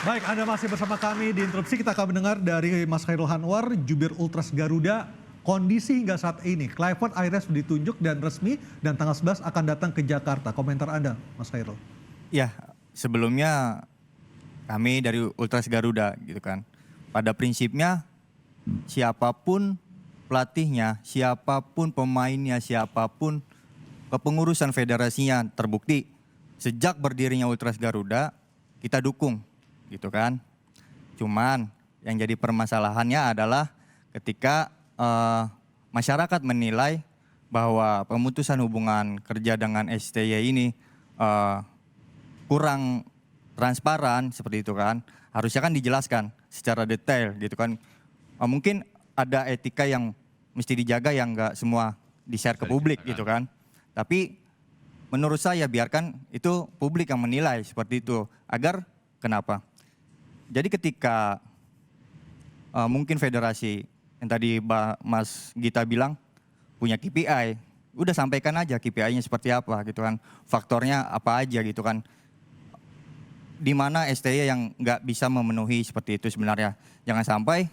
Baik, Anda masih bersama kami di Interupsi. Kita akan mendengar dari Mas Khairul Anwar, Jubir Ultras Garuda. Kondisi hingga saat ini, Clifford akhirnya sudah ditunjuk dan resmi dan tanggal 11 akan datang ke Jakarta. Komentar Anda, Mas Khairul. Ya, sebelumnya kami dari Ultras Garuda gitu kan. Pada prinsipnya siapapun pelatihnya, siapapun pemainnya, siapapun kepengurusan federasinya terbukti sejak berdirinya Ultras Garuda kita dukung gitu kan. Cuman yang jadi permasalahannya adalah ketika masyarakat menilai bahwa pemutusan hubungan kerja dengan STY ini kurang transparan seperti itu kan. Harusnya kan dijelaskan secara detail gitu kan. Mungkin ada etika yang mesti dijaga yang nggak semua di-share ke publik gitu kan. Tapi menurut saya biarkan itu publik yang menilai seperti itu. Agar kenapa? Jadi ketika mungkin federasi yang tadi Mas Gita bilang punya KPI, udah sampaikan aja KPI-nya seperti apa gitu kan, faktornya apa aja gitu kan. Di mana STY yang nggak bisa memenuhi seperti itu sebenarnya. Jangan sampai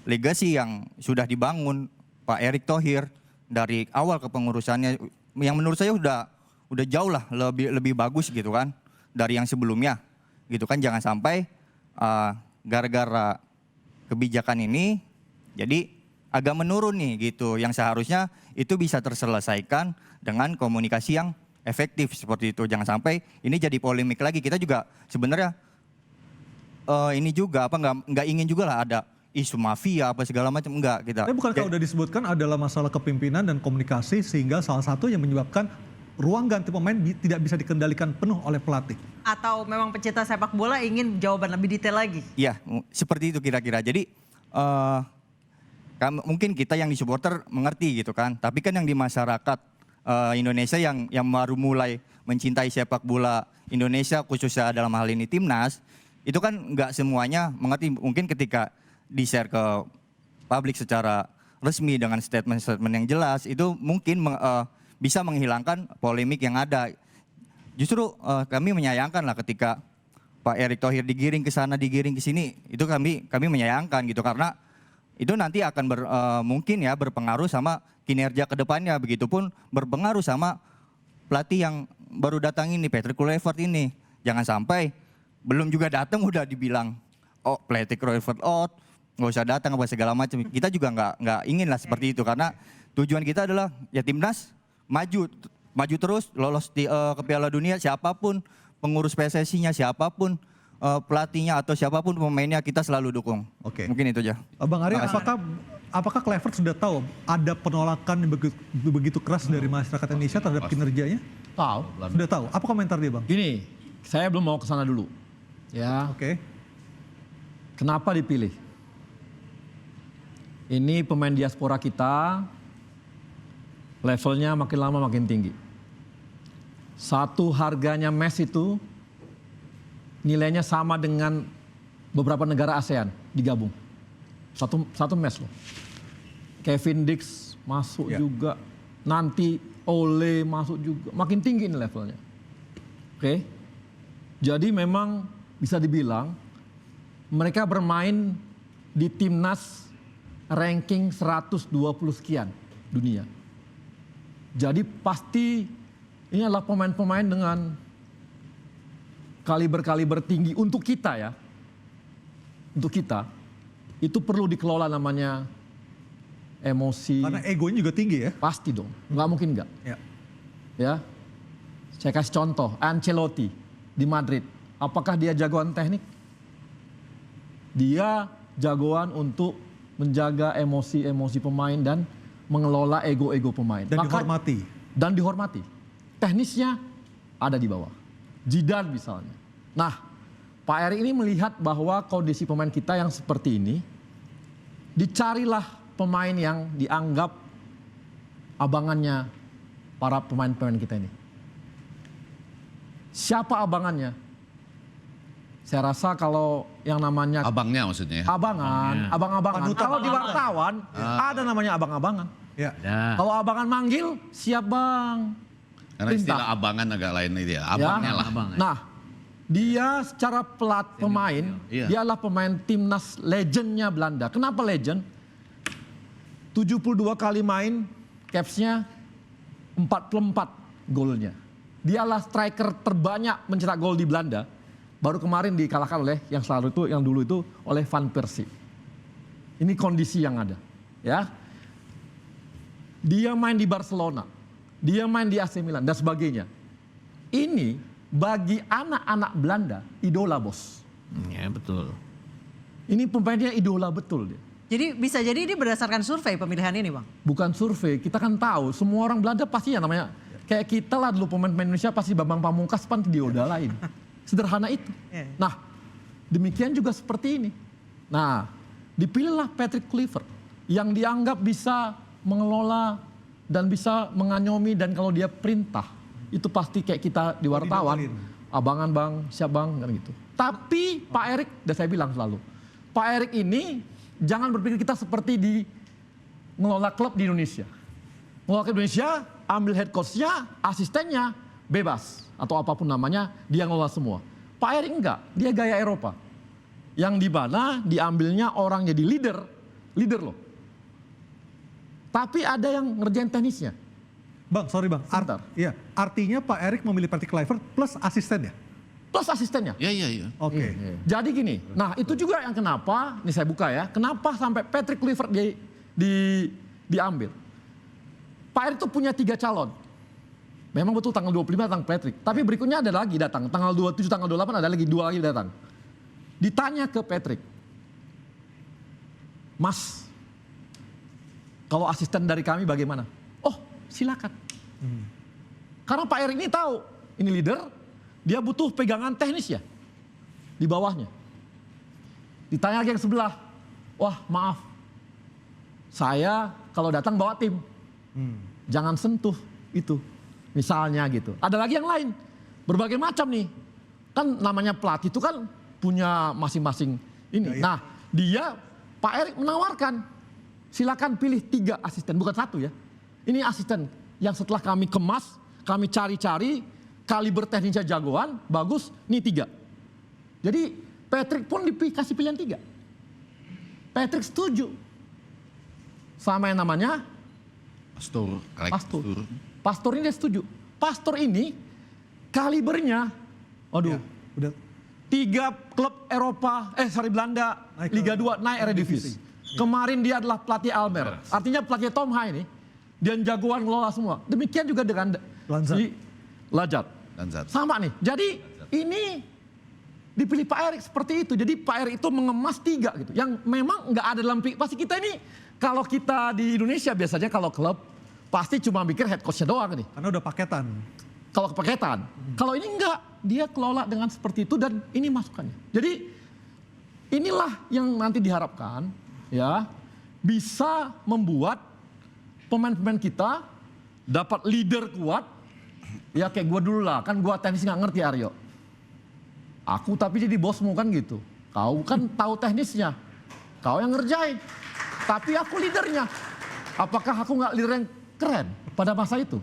legasi yang sudah dibangun Pak Erick Thohir dari awal kepengurusannya, yang menurut saya udah jauh lah lebih bagus gitu kan dari yang sebelumnya gitu kan. Jangan sampai gara-gara kebijakan ini jadi agak menurun nih gitu, yang seharusnya itu bisa terselesaikan dengan komunikasi yang efektif seperti itu. Jangan sampai ini jadi polemik lagi. Kita juga sebenarnya ini juga nggak ingin juga lah ada isu mafia apa segala macam, enggak kita. Tapi bukankah udah disebutkan adalah masalah kepemimpinan dan komunikasi sehingga salah satu yang menyebabkan ruang ganti pemain tidak bisa dikendalikan penuh oleh pelatih? Atau memang pecinta sepak bola ingin jawaban lebih detail lagi? Iya, seperti itu kira-kira. Jadi mungkin kita yang di supporter mengerti gitu kan, tapi kan yang di masyarakat Indonesia yang baru mulai mencintai sepak bola Indonesia khususnya dalam hal ini timnas, itu kan nggak semuanya mengerti. Mungkin ketika di-share ke publik secara resmi dengan statement-statement yang jelas, itu mungkin bisa menghilangkan polemik yang ada. Justru kami menyayangkan lah ketika Pak Erick Thohir digiring ke sana, digiring ke sini, itu kami menyayangkan gitu, karena itu nanti akan mungkin ya berpengaruh sama kinerja ke depannya, begitupun berpengaruh sama pelatih yang baru datang ini, Patrick Kluivert ini. Jangan sampai belum juga datang udah dibilang, oh Patrick Kluivert out, nggak usah datang apa segala macam. Kita juga nggak ingin lah seperti itu, karena tujuan kita adalah ya timnas maju terus, lolos ke Piala Dunia, siapapun pengurus PSSI-nya, siapapun pelatihnya atau siapapun pemainnya, kita selalu dukung. Oke. Mungkin itu aja. Bang Arya, apakah Kluivert sudah tahu ada penolakan yang begitu keras dari masyarakat Indonesia terhadap kinerjanya? Tahu. Sudah tahu. Apa komentar dia, Bang? Gini, saya belum mau ke sana dulu. Ya. Oke. Kenapa dipilih? Ini pemain diaspora kita, levelnya makin lama makin tinggi. Satu harganya mes itu nilainya sama dengan beberapa negara ASEAN digabung. Satu mes loh. Kevin Dix masuk juga, nanti Ole masuk juga, makin tinggi ini levelnya. Oke. Jadi memang bisa dibilang mereka bermain di timnas ranking 120 sekian dunia. Jadi pasti ini adalah pemain-pemain dengan kaliber tinggi untuk kita ya. Untuk kita, itu perlu dikelola namanya emosi. Karena egonya juga tinggi ya? Pasti dong, nggak mungkin nggak. Ya, saya kasih contoh, Ancelotti di Madrid. Apakah dia jagoan teknik? Dia jagoan untuk menjaga emosi-emosi pemain dan mengelola ego-ego pemain. Dan dihormati. Dan dihormati. Teknisnya ada di bawah. Zidane misalnya. Nah, Pak Erick ini melihat bahwa kondisi pemain kita yang seperti ini, dicarilah pemain yang dianggap abangannya para pemain-pemain kita ini. Siapa abangannya? Saya rasa kalau yang namanya abangnya maksudnya. Abang-abangan. Kalau di wartawan ada namanya abang-abangan. Ya. Kalau abangan manggil, siap bang. Karena istilah abangan agak lain itu ya. Abangnya lah. Nah, Dia secara pemain, Iya. dia adalah pemain timnas legendnya Belanda. Kenapa legend? 72 kali main, capsnya 44 golnya. Dia adalah striker terbanyak mencetak gol di Belanda. Baru kemarin dikalahkan oleh yang dulu itu oleh Van Persie. Ini kondisi yang ada, ya. Dia main di Barcelona, dia main di AC Milan dan sebagainya. Ini bagi anak-anak Belanda idola, bos. Ya betul. Ini pemainnya idola betul dia. Jadi bisa jadi ini berdasarkan survei pemilihan ini, Bang. Bukan survei, kita kan tahu semua orang Belanda pasti ya namanya kayak kita lah dulu pemain Indonesia pasti Bambang Pamungkas pan diodalain. Sederhana itu. Iya. Nah, demikian juga seperti ini. Nah, dipilihlah Patrick Kluivert yang dianggap bisa mengelola dan bisa menganyomi, dan kalau dia perintah itu pasti kayak kita di wartawan, abangan bang, siap bang, kan gitu. Tapi Pak Erik, udah saya bilang selalu, Pak Erik ini jangan berpikir kita seperti di ngelola klub di Indonesia. Ngelola klub Indonesia, ambil head coach-nya, asistennya, bebas. Atau apapun namanya, dia ngelola semua. Pak Erik enggak, dia gaya Eropa. Yang di mana diambilnya orang jadi leader loh. Tapi ada yang ngerjain teknisnya. Bang, sorry bang. Sebentar. Iya, artinya Pak Erik memilih Patrick Kluivert plus asistennya. Plus asistennya. Iya. Oke. Jadi gini, nah itu juga yang kenapa, ini saya buka ya, kenapa sampai Patrick Kluivert diambil. Pak Erik itu punya 3 calon. Memang betul tanggal 25 datang Patrick. Tapi berikutnya ada lagi datang, tanggal 27, tanggal 28 ada lagi 2 lagi datang. Ditanya ke Patrick, Mas, kalau asisten dari kami bagaimana? Oh, silakan. Karena Pak Erik ini tahu, ini leader, dia butuh pegangan teknis ya di bawahnya. Ditanya lagi yang sebelah, wah maaf, saya kalau datang bawa tim, jangan sentuh itu, misalnya gitu. Ada lagi yang lain, berbagai macam nih, kan namanya pelatih itu kan punya masing-masing ini. Nah dia, Pak Erik menawarkan, silakan pilih 3 asisten, bukan 1 ya. Ini asisten yang setelah kami kemas, kami cari-cari, kaliber teknisnya jagoan, bagus, ini 3. Jadi Patrick pun dikasih pilihan 3. Patrick setuju. Sama yang namanya Pastor. Pastor ini dia setuju. Pastor ini kalibernya, Ya, udah 3 klub Eropa, Belanda, Naik ke Liga 2 naik Eredivisie. Kemarin dia adalah pelatih Almer. Artinya pelatih Tom High ini. Dan jagoan ngelola semua. Demikian juga dengan Lajat. Sama nih. Jadi ini dipilih Pak Erik seperti itu. Jadi Pak Erik itu mengemas 3 gitu. Yang memang nggak ada dalam pasti kita ini. Kalau kita di Indonesia biasanya kalau klub pasti cuma mikir head coach-nya doang nih. karena udah paketan. Kalau kepaketan. Kalau ini enggak, dia kelola dengan seperti itu dan ini masukannya. Jadi inilah yang nanti diharapkan ya bisa membuat pemain-pemain kita dapat leader kuat. Ya kayak gue dulu lah, kan gue teknis nggak ngerti Aryo. Aku tapi jadi bosmu kan gitu. Kau kan tahu teknisnya, kau yang ngerjain. Tapi aku leadernya. Apakah aku nggak leader yang keren pada masa itu?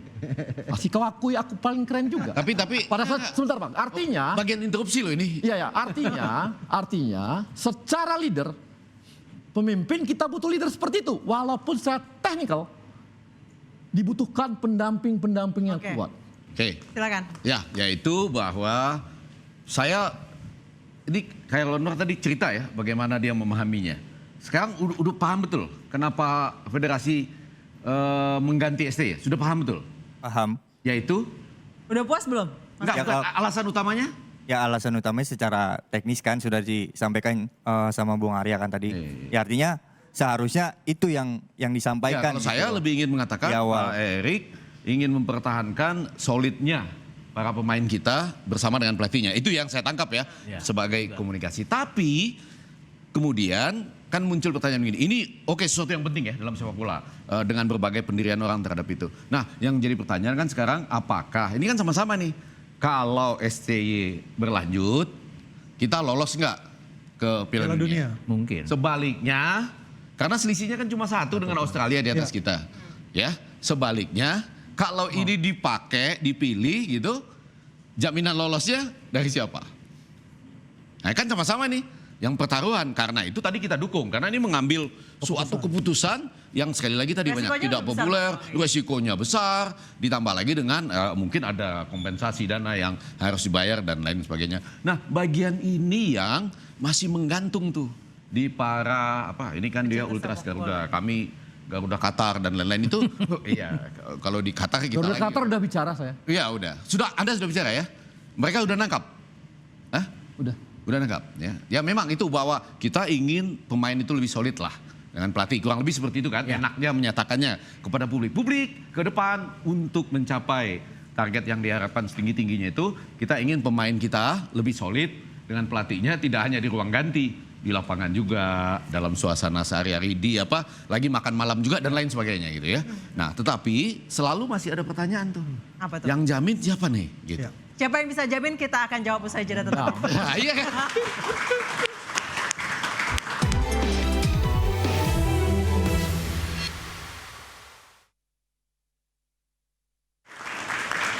Masih kau akui aku paling keren juga. Tapi Pada saat, sebentar bang, artinya, bagian interupsi loh ini. iya ya, artinya secara leader, pemimpin kita butuh leader seperti itu. Walaupun secara teknikal dibutuhkan pendamping-pendamping yang kuat. Oke. Silakan. Ya, yaitu bahwa saya ini kayak Lonor tadi cerita ya bagaimana dia memahaminya. Sekarang udah paham betul kenapa federasi mengganti ST ya? Sudah paham betul? Paham. Yaitu? Udah puas belum? Enggak, alasan utamanya? Ya alasan utamanya secara teknis kan sudah disampaikan sama Bung Arya kan tadi. Ya artinya seharusnya itu yang Ya, disampaikan. kalau saya lebih ingin mengatakan Di awal. Pak Erik ingin mempertahankan solidnya para pemain kita bersama dengan pelatihnya. Itu yang saya tangkap ya sebagai komunikasi. Tapi kemudian kan muncul pertanyaan begini. Ini oke, sesuatu yang penting ya dalam sepak bola dengan berbagai pendirian orang terhadap itu. Nah, yang jadi pertanyaan kan sekarang apakah ini kan sama-sama nih. Kalau STY berlanjut, kita lolos nggak ke Piala Dunia? Mungkin. Sebaliknya, karena selisihnya kan cuma 1 dengan Australia di atas kita. Ya, sebaliknya kalau ini dipakai, dipilih gitu, jaminan lolosnya dari siapa? Nah kan sama-sama nih yang pertaruhan, karena itu tadi kita dukung, karena ini mengambil suatu keputusan yang sekali lagi tadi banyak Resikonya tidak besar, populer, Bang. resikonya besar, ditambah lagi dengan mungkin ada kompensasi dana yang harus dibayar dan lain sebagainya. Nah bagian ini yang masih menggantung tuh di para ini kan dia Ultras Garuda, kami Garuda Qatar dan lain-lain itu. Iya, kalau di Qatar kita Garuda lagi. Qatar udah bicara saya. Iya udah, Anda sudah bicara ya? Mereka udah nangkap? Hah? Udah nangkap ya. Ya memang itu bahwa kita ingin pemain itu lebih solid lah dengan pelatih, kurang lebih seperti itu kan. Enaknya menyatakannya kepada publik. Publik ke depan untuk mencapai target yang diharapkan setinggi-tingginya itu, kita ingin pemain kita lebih solid dengan pelatihnya, tidak hanya di ruang ganti, di lapangan juga, dalam suasana sehari-hari, di lagi makan malam juga dan lain sebagainya gitu ya. Nah, tetapi selalu masih ada pertanyaan tuh. Apa tuh? Yang jamin siapa nih gitu. Ya. Siapa yang bisa jamin, kita akan jawab usai jeda tetap. Nah, iya kan?